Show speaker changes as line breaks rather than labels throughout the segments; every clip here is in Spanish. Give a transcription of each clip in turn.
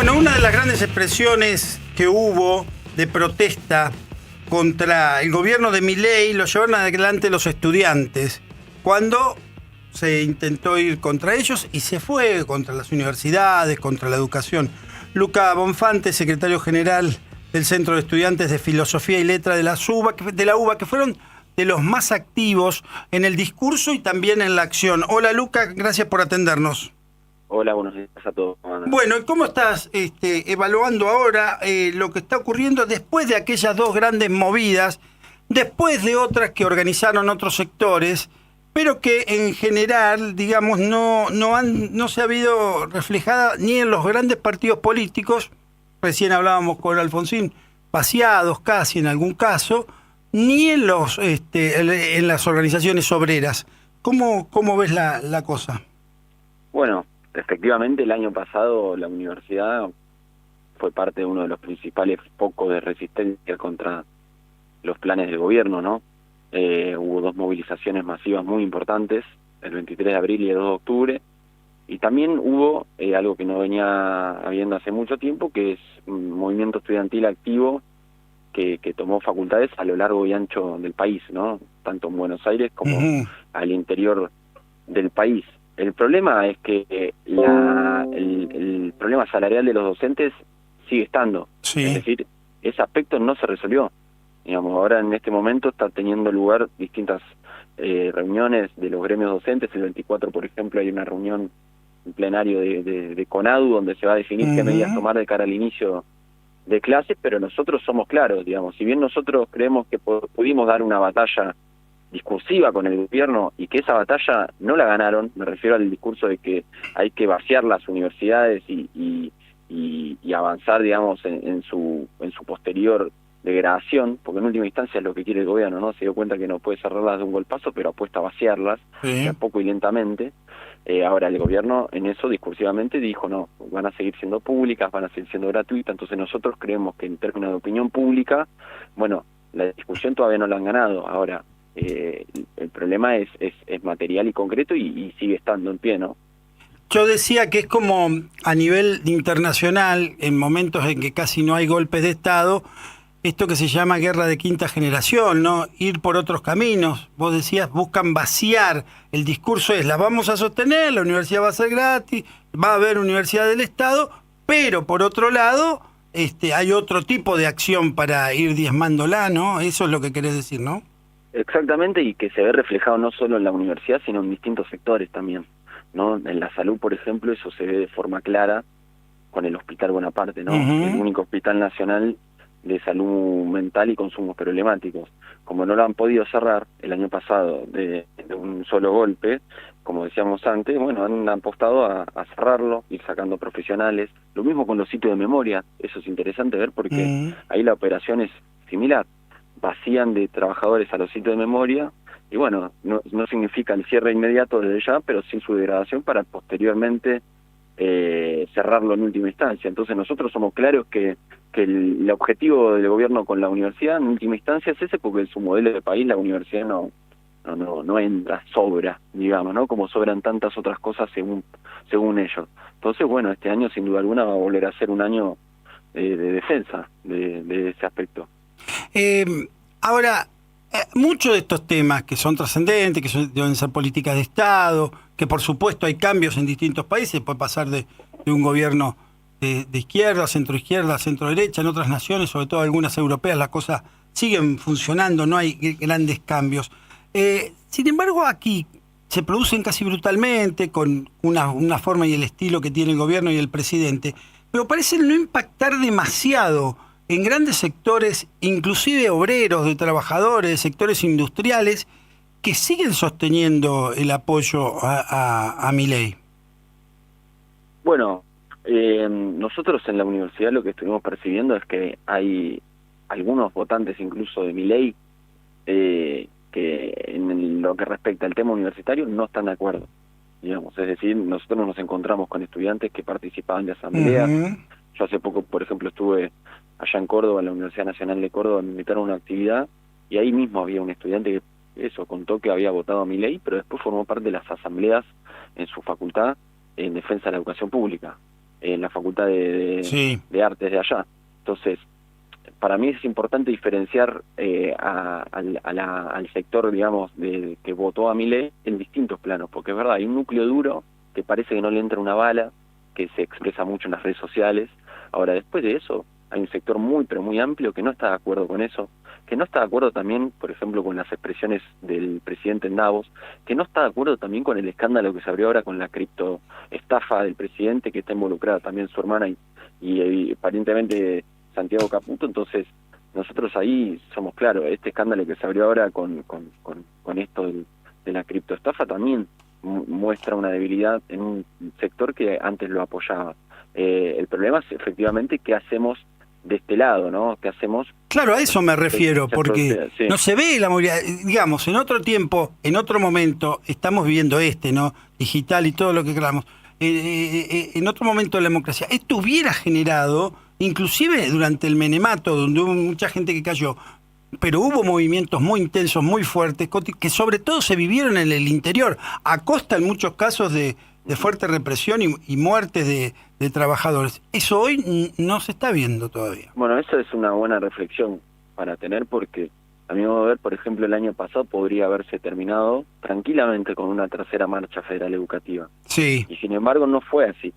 Bueno, una de las grandes expresiones que hubo de protesta contra el gobierno de Milei lo llevaron adelante los estudiantes cuando se intentó ir contra ellos y se fue contra las universidades, contra la educación. Luca Bonfante, secretario general del Centro de Estudiantes de Filosofía y Letra de la UBA, que fueron de los más activos en el discurso y también en la acción. Hola Luca, gracias por atendernos.
Hola, buenos días a todos.
Bueno, ¿cómo estás evaluando ahora lo que está ocurriendo después de aquellas dos grandes movidas, después de otras que organizaron otros sectores, pero que en general, digamos, no se ha habido reflejada ni en los grandes partidos políticos, recién hablábamos con Alfonsín, vaciados casi en algún caso, ni en en las organizaciones obreras? ¿Cómo ves la cosa?
Bueno, efectivamente el año pasado la universidad fue parte de uno de los principales focos de resistencia contra los planes del gobierno, ¿no? Hubo dos movilizaciones masivas muy importantes, el 23 de abril y el 2 de octubre, y también hubo algo que no venía habiendo hace mucho tiempo, que es un movimiento estudiantil activo que tomó facultades a lo largo y ancho del país, ¿no? Tanto en Buenos Aires como al interior del país. El problema es que el problema salarial de los docentes sigue estando.
Sí.
Es decir, ese aspecto no se resolvió. Digamos, ahora en este momento está teniendo lugar distintas reuniones de los gremios docentes. El 24, por ejemplo, hay una reunión en plenario de CONADU donde se va a definir qué medidas tomar de cara al inicio de clases, pero nosotros somos claros, digamos. Si bien nosotros creemos que pudimos dar una batalla discursiva con el gobierno y que esa batalla no la ganaron, me refiero al discurso de que hay que vaciar las universidades y avanzar, digamos, en su posterior degradación, porque en última instancia es lo que quiere el gobierno, ¿no? Se dio cuenta que no puede cerrarlas de un golpazo, pero apuesta a vaciarlas, de a poco y lentamente. Ahora el gobierno en eso discursivamente dijo, no, van a seguir siendo públicas, van a seguir siendo gratuitas, entonces nosotros creemos que en términos de opinión pública, bueno, la discusión todavía no la han ganado. Ahora, el problema es material y concreto y sigue estando en pie, ¿no?
Yo decía que es como a nivel internacional, en momentos en que casi no hay golpes de Estado, esto que se llama guerra de quinta generación, ¿no? Ir por otros caminos. Vos decías, buscan vaciar. El discurso es, las vamos a sostener, la universidad va a ser gratis, va a haber universidad del Estado, pero por otro lado, hay otro tipo de acción para ir diezmándola, ¿no? Eso es lo que querés decir, ¿no?
Exactamente, y que se ve reflejado no solo en la universidad, sino en distintos sectores también, ¿no? En la salud, por ejemplo, eso se ve de forma clara con el Hospital Bonaparte, ¿no? El único hospital nacional de salud mental y consumos problemáticos. Como no lo han podido cerrar el año pasado de un solo golpe, como decíamos antes, bueno, han apostado a cerrarlo, ir sacando profesionales. Lo mismo con los sitios de memoria, eso es interesante ver porque ahí la operación es similar. Vacían de trabajadores a los sitios de memoria y bueno, no significa el cierre inmediato desde ya, pero sin su degradación para posteriormente cerrarlo en última instancia. Entonces nosotros somos claros que el objetivo del gobierno con la universidad en última instancia es ese, porque en su modelo de país la universidad no entra, sobra, digamos, ¿no? Como sobran tantas otras cosas según ellos. Entonces, bueno, este año sin duda alguna va a volver a ser un año de defensa de ese aspecto.
Ahora, muchos de estos temas que son trascendentes, que deben ser políticas de Estado, que por supuesto hay cambios en distintos países, puede pasar de un gobierno de izquierda, centroizquierda, centroderecha, en otras naciones, sobre todo algunas europeas, las cosas siguen funcionando, no hay grandes cambios. Sin embargo, aquí se producen casi brutalmente, con una forma y el estilo que tiene el gobierno y el presidente, pero parecen no impactar demasiado en grandes sectores, inclusive obreros, de trabajadores, de sectores industriales, que siguen sosteniendo el apoyo a Milei.
Bueno, nosotros en la universidad lo que estuvimos percibiendo es que hay algunos votantes incluso de Milei que en lo que respecta al tema universitario no están de acuerdo, digamos. Es decir, nosotros nos encontramos con estudiantes que participaban de asambleas. Yo hace poco, por ejemplo, estuve allá en Córdoba, en la Universidad Nacional de Córdoba, me invitaron a una actividad y ahí mismo había un estudiante que contó que había votado a Milei, pero después formó parte de las asambleas en su facultad en defensa de la educación pública. en la Facultad
Sí.
de Artes de allá. Entonces, para mí es importante diferenciar al sector, digamos, que votó a Milei en distintos planos, porque es verdad, hay un núcleo duro que parece que no le entra una bala, que se expresa mucho en las redes sociales. Ahora, después de eso, hay un sector muy, pero muy amplio que no está de acuerdo con eso, que no está de acuerdo también, por ejemplo, con las expresiones del presidente en Davos, que no está de acuerdo también con el escándalo que se abrió ahora con la criptoestafa del presidente, que está involucrada también su hermana y aparentemente Santiago Caputo. Entonces, nosotros ahí somos claros, este escándalo que se abrió ahora con esto de la criptoestafa también muestra una debilidad en un sector que antes lo apoyaba. El problema es efectivamente qué hacemos de este lado, ¿no? ¿Qué hacemos?
Claro, a eso me refiero, porque
Sí.
no se ve la movilidad. Digamos, en otro tiempo, en otro momento, estamos viviendo ¿no? Digital y todo lo que queramos. En otro momento de la democracia, esto hubiera generado, inclusive durante el menemato, donde hubo mucha gente que cayó, pero hubo movimientos muy intensos, muy fuertes, que sobre todo se vivieron en el interior, a costa en muchos casos de fuerte represión y muertes de trabajadores. Eso hoy no se está viendo todavía.
Bueno, eso es una buena reflexión para tener, porque a mi modo de ver, por ejemplo, el año pasado podría haberse terminado tranquilamente con una tercera marcha federal educativa.
Sí.
Y sin embargo no fue así.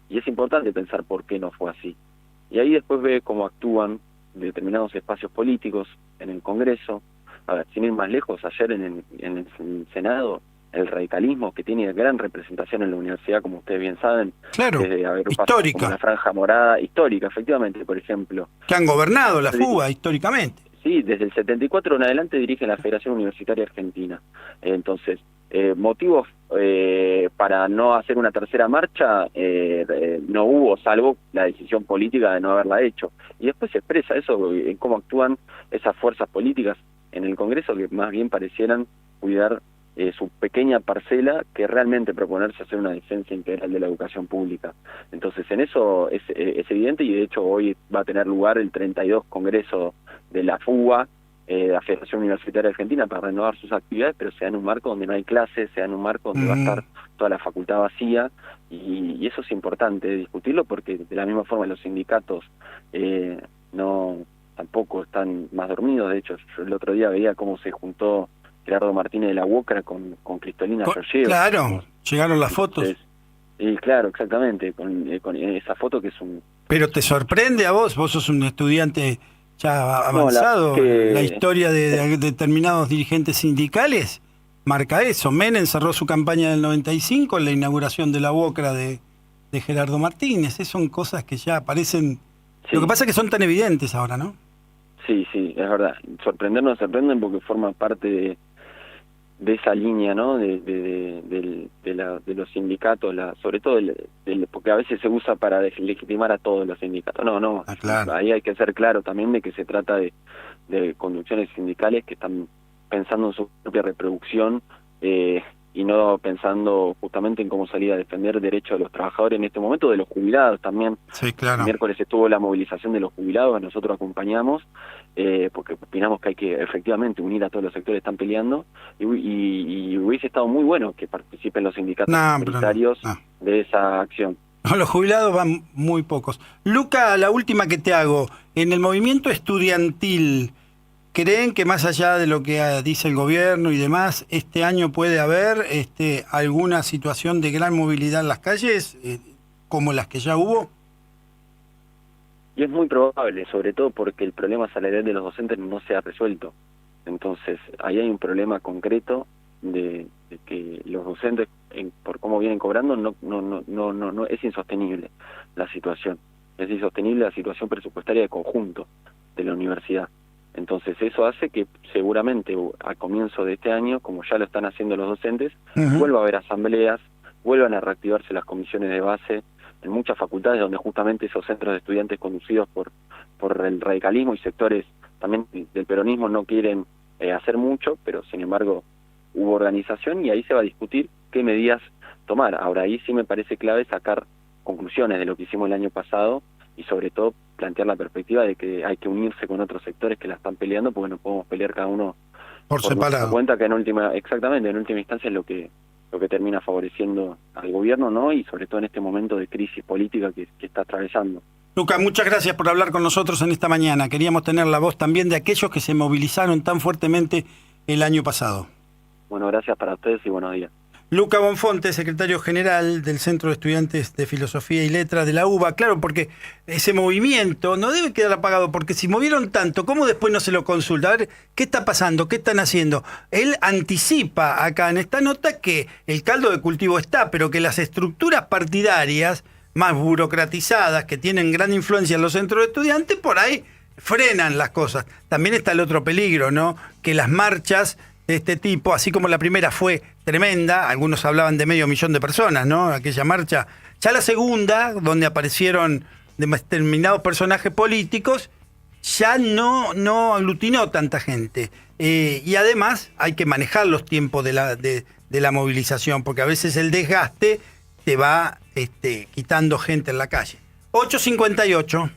Y es importante pensar por qué no fue así. Y ahí después ve cómo actúan determinados espacios políticos en el Congreso. A ver, sin ir más lejos, ayer en el Senado, el radicalismo, que tiene gran representación en la universidad, como ustedes bien saben,
Claro,
desde
histórica.
como la Franja Morada, histórica, efectivamente, por ejemplo.
Que han gobernado la FUBA históricamente.
Sí, desde el 74 en adelante dirigen la Federación Universitaria Argentina. Entonces, motivos para no hacer una tercera marcha no hubo, salvo la decisión política de no haberla hecho. Y después se expresa eso en cómo actúan esas fuerzas políticas en el Congreso, que más bien parecieran cuidar su pequeña parcela que realmente proponerse hacer una defensa integral de la educación pública. Entonces, en eso es evidente, y de hecho hoy va a tener lugar el 32 Congreso de la FUBA, la Federación Universitaria Argentina, para renovar sus actividades, pero sea en un marco donde no hay clases, sea en un marco donde va a estar toda la facultad vacía, y eso es importante discutirlo, porque de la misma forma los sindicatos no tampoco están más dormidos. De hecho, yo el otro día veía cómo se juntó Gerardo Martínez de la UOCRA con Cristolina Georgieva.
Claro, llegaron las fotos.
Y claro, exactamente, con esa foto que es un...
Pero te sorprende a vos sos un estudiante ya avanzado, la historia de determinados dirigentes sindicales marca eso. Menem cerró su campaña del 95 en la inauguración de la UOCRA de Gerardo Martínez. Son cosas que ya aparecen... Sí. Lo que pasa es que son tan evidentes ahora, ¿no?
Sí, es verdad. Sorprendernos sorprenden porque forma parte de esa línea, ¿no? De los sindicatos, sobre todo porque a veces se usa para legitimar a todos los sindicatos. No,
claro.
Ahí hay que ser claro también de que se trata de conducciones sindicales que están pensando en su propia reproducción y no pensando justamente en cómo salir a defender derechos de los trabajadores en este momento, de los jubilados también.
Sí, claro.
El miércoles estuvo la movilización de los jubilados, nosotros acompañamos, porque opinamos que hay que efectivamente unir a todos los sectores que están peleando, y hubiese estado muy bueno que participen los sindicatos minoritarios de esa acción.
No, los jubilados van muy pocos. Luca, la última que te hago. En el movimiento estudiantil, ¿creen que más allá de lo que dice el gobierno y demás, este año puede haber alguna situación de gran movilidad en las calles, como las que ya hubo?
Y es muy probable, sobre todo porque el problema salarial de los docentes no se ha resuelto. Entonces, ahí hay un problema concreto de que los docentes, por cómo vienen cobrando, no es insostenible la situación. Es insostenible la situación presupuestaria de conjunto de la universidad. Entonces eso hace que seguramente a comienzo de este año, como ya lo están haciendo los docentes, vuelva a haber asambleas, vuelvan a reactivarse las comisiones de base en muchas facultades donde justamente esos centros de estudiantes conducidos por el radicalismo y sectores también del peronismo no quieren hacer mucho, pero sin embargo hubo organización y ahí se va a discutir qué medidas tomar. Ahora ahí sí me parece clave sacar conclusiones de lo que hicimos el año pasado y sobre todo plantear la perspectiva de que hay que unirse con otros sectores que la están peleando, porque no podemos pelear cada uno
por separado.
Cuenta que en última instancia es lo que lo que termina favoreciendo al gobierno, ¿no? Y sobre todo en este momento de crisis política que está atravesando.
Luca, muchas gracias por hablar con nosotros en esta mañana. Queríamos tener la voz también de aquellos que se movilizaron tan fuertemente el año pasado.
Bueno, gracias para ustedes y buenos días.
Luca Bonfonte, secretario general del Centro de Estudiantes de Filosofía y Letras de la UBA. Claro, porque ese movimiento no debe quedar apagado, porque si movieron tanto, ¿cómo después no se lo consulta? A ver, ¿qué está pasando? ¿Qué están haciendo? Él anticipa acá en esta nota que el caldo de cultivo está, pero que las estructuras partidarias más burocratizadas, que tienen gran influencia en los centros de estudiantes, por ahí frenan las cosas. También está el otro peligro, ¿no? Que las marchas de este tipo, así como la primera fue tremenda, algunos hablaban de 500.000 de personas, ¿no? Aquella marcha. Ya la segunda, donde aparecieron determinados personajes políticos, ya no aglutinó tanta gente. Y además hay que manejar los tiempos de la movilización, porque a veces el desgaste te va quitando gente en la calle. 8:58.